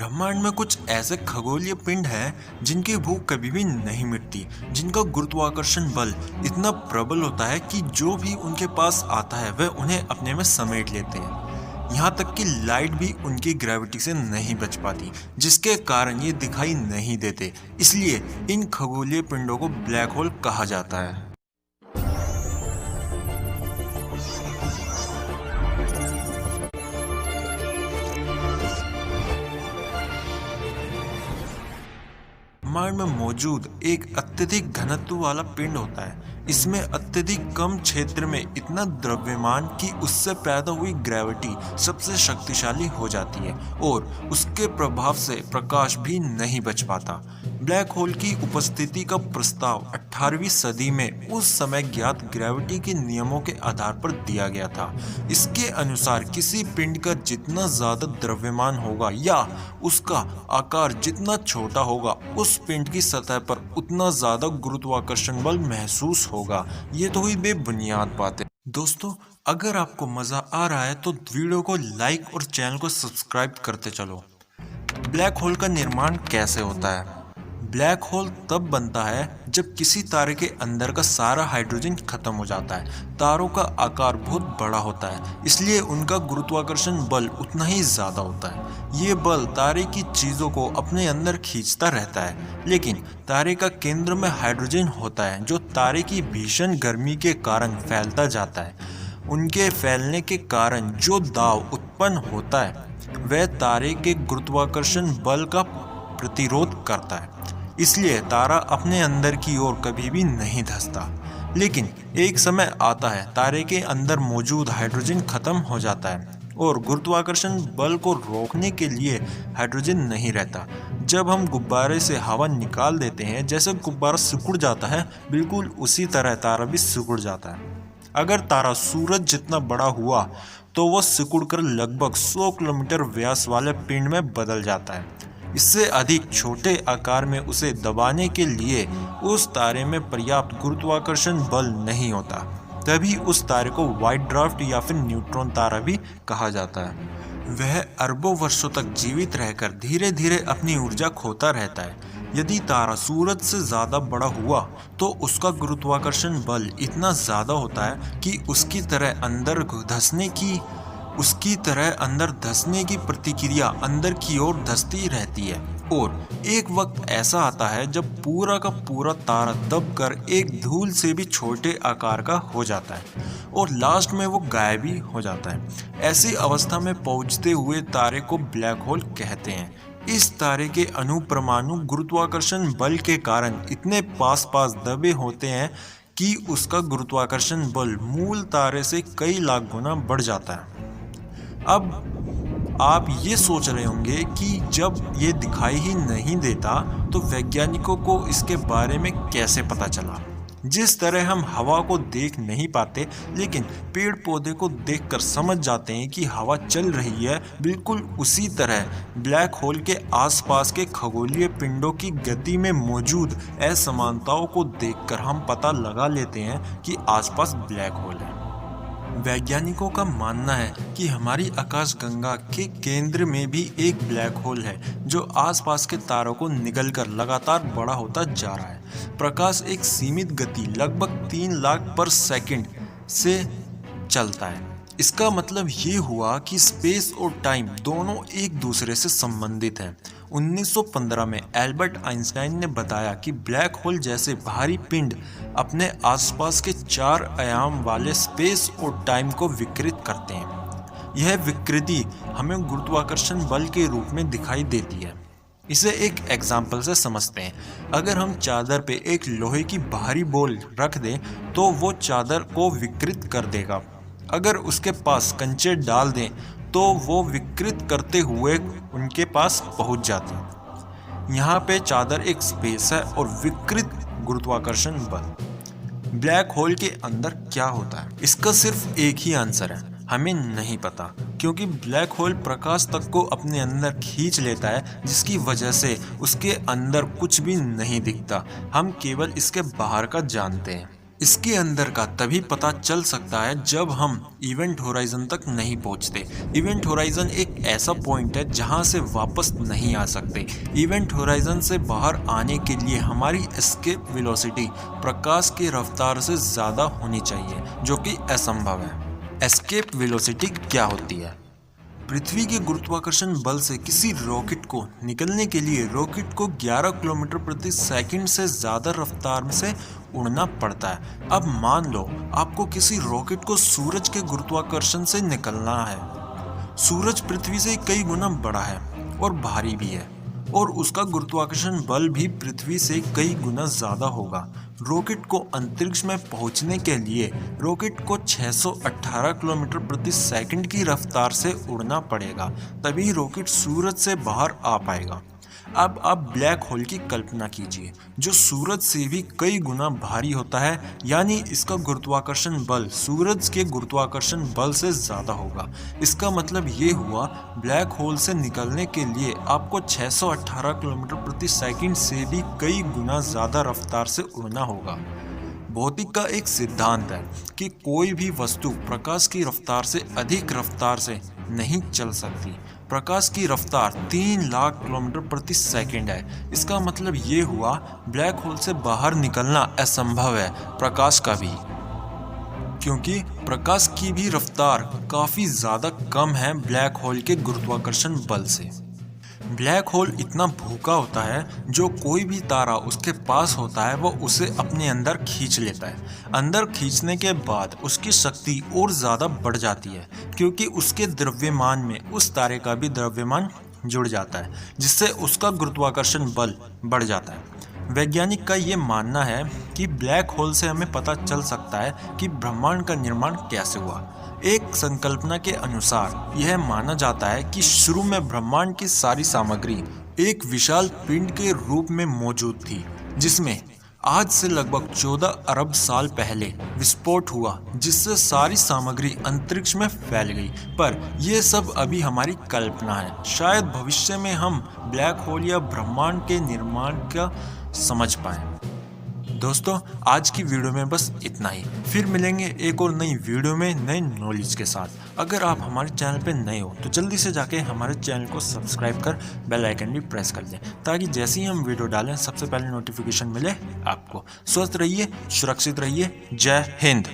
ब्रह्मांड में कुछ ऐसे खगोलीय पिंड हैं जिनकी भूख कभी भी नहीं मिटती, जिनका गुरुत्वाकर्षण बल इतना प्रबल होता है कि जो भी उनके पास आता है वह उन्हें अपने में समेट लेते हैं। यहाँ तक कि लाइट भी उनकी ग्रेविटी से नहीं बच पाती, जिसके कारण ये दिखाई नहीं देते। इसलिए इन खगोलीय पिंडों को ब्लैक होल कहा जाता है। ब्रह्मांड में मौजूद एक अत्यधिक घनत्व वाला पिंड होता है। इसमें अत्यधिक कम क्षेत्र में इतना द्रव्यमान कि उससे पैदा हुई ग्रेविटी सबसे शक्तिशाली हो जाती है और उसके प्रभाव से प्रकाश भी नहीं बच पाता। ब्लैक होल की उपस्थिति का प्रस्ताव 18वीं सदी में उस समय ज्ञात ग्रेविटी के नियमों के आधार पर दिया गया था। इसके अनुसार किसी पिंड का जितना ज्यादा द्रव्यमान होगा या उसका आकार जितना छोटा होगा, उस पिंड की सतह पर उतना ज्यादा गुरुत्वाकर्षण बल महसूस होगा। ये तो हुई बेबुनियाद बातें। दोस्तों, अगर आपको मजा आ रहा है तो वीडियो को लाइक और चैनल को सब्सक्राइब करते चलो। ब्लैक होल का निर्माण कैसे होता है? ब्लैक होल तब बनता है जब किसी तारे के अंदर का सारा हाइड्रोजन खत्म हो जाता है। तारों का आकार बहुत बड़ा होता है, इसलिए उनका गुरुत्वाकर्षण बल उतना ही ज्यादा होता है। ये बल तारे की चीजों को अपने अंदर खींचता रहता है, लेकिन तारे का केंद्र में हाइड्रोजन होता है जो तारे की भीषण गर्मी के कारण फैलता जाता है। उनके फैलने के कारण जो दाब उत्पन्न होता है वह तारे के गुरुत्वाकर्षण बल का प्रतिरोध करता है। इसलिए तारा अपने अंदर की ओर कभी भी नहीं धंसता। लेकिन एक समय आता है तारे के अंदर मौजूद हाइड्रोजन खत्म हो जाता है और गुरुत्वाकर्षण बल को रोकने के लिए हाइड्रोजन नहीं रहता। जब हम गुब्बारे से हवा निकाल देते हैं, जैसे गुब्बारा सिकुड़ जाता है, बिल्कुल उसी तरह तारा भी सिकुड़ जाता है। अगर तारा सूरज जितना बड़ा हुआ तो वह सिकुड़कर लगभग 100 किलोमीटर व्यास वाले पिंड में बदल जाता है। इससे अधिक छोटे आकार में उसे दबाने के लिए उस तारे में पर्याप्त गुरुत्वाकर्षण बल नहीं होता। तभी उस तारे को व्हाइट ड्वार्फ या फिर न्यूट्रॉन तारा भी कहा जाता है। वह अरबों वर्षों तक जीवित रहकर धीरे धीरे अपनी ऊर्जा खोता रहता है। यदि तारा सूरज से ज़्यादा बड़ा हुआ तो उसका गुरुत्वाकर्षण बल इतना ज़्यादा होता है कि उसकी तरह अंदर धंसने की प्रतिक्रिया अंदर की ओर धंसती रहती है। और एक वक्त ऐसा आता है जब पूरा का पूरा तारा दबकर एक धूल से भी छोटे आकार का हो जाता है और लास्ट में वो गायब ही हो जाता है। ऐसी अवस्था में पहुंचते हुए तारे को ब्लैक होल कहते हैं। इस तारे के अणु परमाणु गुरुत्वाकर्षण बल के कारण इतने पास पास दबे होते हैं कि उसका गुरुत्वाकर्षण बल मूल तारे से कई लाख गुना बढ़ जाता है। अब आप ये सोच रहे होंगे कि जब ये दिखाई ही नहीं देता तो वैज्ञानिकों को इसके बारे में कैसे पता चला। जिस तरह हम हवा को देख नहीं पाते लेकिन पेड़ पौधे को देखकर समझ जाते हैं कि हवा चल रही है, बिल्कुल उसी तरह ब्लैक होल के आसपास के खगोलीय पिंडों की गति में मौजूद असमानताओं को देखकर हम पता लगा लेते हैं कि आसपास ब्लैक होल है। वैज्ञानिकों का मानना है कि हमारी आकाशगंगा के केंद्र में भी एक ब्लैक होल है जो आसपास के तारों को निगलकर लगातार बड़ा होता जा रहा है। प्रकाश एक सीमित गति लगभग 3 लाख पर सेकंड से चलता है। इसका मतलब ये हुआ कि स्पेस और टाइम दोनों एक दूसरे से संबंधित हैं। 1915 में एल्बर्ट आइंस्टाइन ने बताया कि ब्लैक होल जैसे भारी पिंड अपने आसपास के 4 आयाम वाले स्पेस और टाइम को विकृत करते हैं। यह विकृति हमें गुरुत्वाकर्षण बल के रूप में दिखाई देती है। इसे एक एग्जाम्पल से समझते हैं। अगर हम चादर पे एक लोहे की भारी बॉल रख दें तो वो चादर को विकृत कर देगा। अगर उसके पास कंचे डाल दें तो वो विकृत करते हुए उनके पास पहुंच जाते हैं। यहाँ पे चादर एक स्पेस है और विकृत गुरुत्वाकर्षण बल। ब्लैक होल के अंदर क्या होता है? इसका सिर्फ एक ही आंसर है, हमें नहीं पता, क्योंकि ब्लैक होल प्रकाश तक को अपने अंदर खींच लेता है, जिसकी वजह से उसके अंदर कुछ भी नहीं दिखता। हम केवल इसके बाहर का जानते हैं। इसके अंदर का तभी पता चल सकता है जब हम इवेंट होराइजन तक नहीं पहुंचते। इवेंट होराइजन एक ऐसा पॉइंट है जहां से वापस नहीं आ सकते। इवेंट होराइजन से बाहर आने के लिए हमारी एस्केप वेलोसिटी प्रकाश की रफ्तार से ज़्यादा होनी चाहिए, जो कि असंभव है। एस्केप वेलोसिटी क्या होती है? पृथ्वी के गुरुत्वाकर्षण बल से किसी रॉकेट को निकलने के लिए रॉकेट को 11 किलोमीटर प्रति सेकंड से ज़्यादा रफ्तार से उड़ना पड़ता है। अब मान लो आपको किसी रॉकेट को सूरज के गुरुत्वाकर्षण से निकलना है। सूरज पृथ्वी से कई गुना बड़ा है और भारी भी है, और उसका गुरुत्वाकर्षण बल भी पृथ्वी से कई गुना ज़्यादा होगा। रॉकेट को अंतरिक्ष में पहुंचने के लिए रॉकेट को 618 किलोमीटर प्रति सेकंड की रफ्तार से उड़ना पड़ेगा, तभी रॉकेट सूरज से बाहर आ पाएगा। अब आप ब्लैक होल की कल्पना कीजिए, जो सूरज से भी कई गुना भारी होता है, यानी इसका गुरुत्वाकर्षण बल सूरज के गुरुत्वाकर्षण बल से ज़्यादा होगा। इसका मतलब ये हुआ, ब्लैक होल से निकलने के लिए आपको 618 किलोमीटर प्रति सेकंड से भी कई गुना ज़्यादा रफ्तार से उड़ना होगा। भौतिक का एक सिद्धांत है कि कोई भी वस्तु प्रकाश की रफ्तार से अधिक रफ्तार से नहीं चल सकती। प्रकाश की रफ्तार 3 लाख किलोमीटर प्रति सेकंड है। इसका मतलब ये हुआ, ब्लैक होल से बाहर निकलना असंभव है, प्रकाश का भी, क्योंकि प्रकाश की भी रफ्तार काफ़ी ज़्यादा कम है ब्लैक होल के गुरुत्वाकर्षण बल से। ब्लैक होल इतना भूखा होता है, जो कोई भी तारा उसके पास होता है वो उसे अपने अंदर खींच लेता है। अंदर खींचने के बाद उसकी शक्ति और ज़्यादा बढ़ जाती है, क्योंकि उसके द्रव्यमान में उस तारे का भी द्रव्यमान जुड़ जाता है, जिससे उसका गुरुत्वाकर्षण बल बढ़ जाता है। वैज्ञानिक का ये मानना है कि ब्लैक होल से हमें पता चल सकता है कि ब्रह्मांड का निर्माण कैसे हुआ। एक संकल्पना के अनुसार यह माना जाता है कि शुरू में ब्रह्मांड की सारी सामग्री एक विशाल पिंड के रूप में मौजूद थी, जिसमें आज से लगभग 14 अरब साल पहले विस्फोट हुआ, जिससे सारी सामग्री अंतरिक्ष में फैल गई। पर यह सब अभी हमारी कल्पना है। शायद भविष्य में हम ब्लैक होल या ब्रह्मांड के निर्माण का समझ पाएं। दोस्तों, आज की वीडियो में बस इतना ही। फिर मिलेंगे एक और नई वीडियो में नए नॉलेज के साथ। अगर आप हमारे चैनल पे नए हो तो जल्दी से जाके हमारे चैनल को सब्सक्राइब कर बेल आइकन भी प्रेस कर दें, ताकि जैसे ही हम वीडियो डालें सबसे पहले नोटिफिकेशन मिले आपको। स्वस्थ रहिए, सुरक्षित रहिए। जय हिंद।